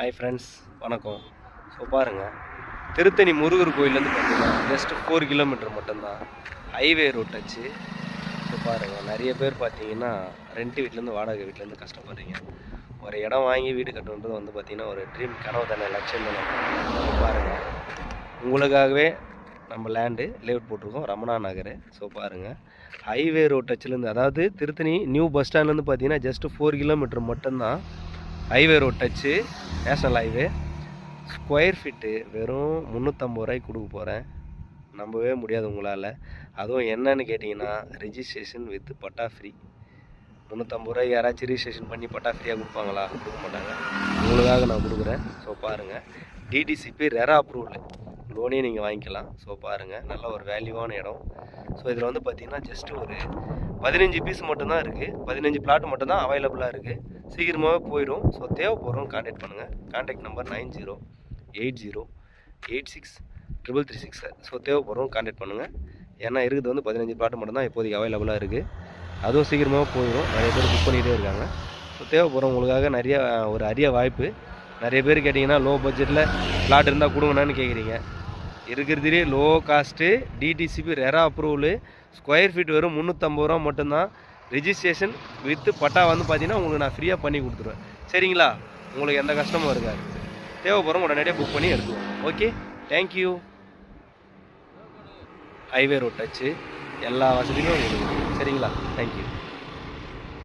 Hi friends, வணக்கம். So பாருங்கள், திருத்தணி முருகர் கோயிலேருந்து பார்த்தீங்கன்னா ஜஸ்ட் 4 கிலோமீட்டர் மட்டும்தான். Highway road touch. ஸோ பாருங்கள், நிறைய பேர் பார்த்தீங்கன்னா ரெண்ட் வீட்டிலேருந்து வாடகை வீட்டிலேருந்து கஷ்டப்படுறீங்க. ஒரு இடம் வாங்கி வீடு கட்டணுன்றது வந்து பார்த்திங்கன்னா ஒரு ட்ரீம், கனவு தானே, லட்சியம் தானே. ஸோ பாருங்கள், உங்களுக்காகவே நம்ம லேண்டு லேஅவுட் போட்டிருக்கோம், ரமணா நகர். ஸோ பாருங்கள், ஹைவே ரோட் டச்சிலேருந்து, அதாவது திருத்தணி நியூ பஸ் ஸ்டாண்ட்லேருந்து பார்த்தீங்கன்னா ஜஸ்ட் 4 கிலோமீட்டர் மட்டும்தான். Highway road touch, national highway. Square feet வெறும் 350 ரூபாய்க்கு கொடுக்க போகிறேன். நம்பவே முடியாது உங்களால். அதுவும் என்னன்னு கேட்டிங்கன்னா, ரிஜிஸ்ட்ரேஷன் வித் பட்டா ஃப்ரீ. 350 ரூபாய்க்கு யாராச்சும் ரிஜிஸ்ட்ரேஷன் பண்ணி பட்டா ஃப்ரீயாக கொடுப்பாங்களா? கொடுக்க மாட்டாங்க. உங்களுக்காக நான் கொடுக்குறேன். ஸோ பாருங்கள், டிடிசிபி ரெரா அப்ரூவல், லோனே நீங்கள் வாங்கிக்கலாம். ஸோ பாருங்கள், நல்ல ஒரு வேல்யூவான இடம். ஸோ இதில் வந்து பார்த்திங்கன்னா ஜஸ்ட்டு ஒரு 15 பீஸ் மட்டும்தான் இருக்குது. 15 பிளாட் மட்டும்தான் அவைலபிளாக இருக்குது. சீக்கிரமாகவே போயிடும். ஸோ தேவைப்படுறோம், கான்டாக்ட் பண்ணுங்கள். Contact number 9080863336. ஸோ தேவைப்படுறோம், கான்டாக்ட் பண்ணுங்கள். ஏன்னா இருக்குது வந்து 15 பிளாட் மட்டும்தான் இப்போதைக்கு அவைலபிளாக இருக்குது. அதுவும் சீக்கிரமாக போயிடும். நிறைய பேர் புக் பண்ணிகிட்டே இருக்காங்க. ஸோ தேவைப்படுறோம் உங்களுக்காக நிறைய ஒரு அரிய வாய்ப்பு. நிறைய பேர் கேட்டிங்கன்னா லோ பட்ஜெட்டில் பிளாட் இருந்தால் கொடுங்கண்ணான்னு கேட்குறீங்க. இருக்கிறதுலே low cost, DTCP RERA approval, square feet வெறும் 350 ரூபா மட்டும்தான். ரிஜிஸ்ட்ரேஷன் வித்து பட்டா வந்து பார்த்தீங்கன்னா உங்களுக்கு நான் ஃப்ரீயாக பண்ணி கொடுத்துருவேன். சரிங்களா? உங்களுக்கு எந்த கஷ்டமும் இருக்காது. தேவைப்படுறோம் உடனடியாக புக் பண்ணி எடுத்துவோம். Okay, thank you. Highway road touch, எல்லா வசதியும் உங்களுக்கு. சரிங்களா? தேங்க்யூ.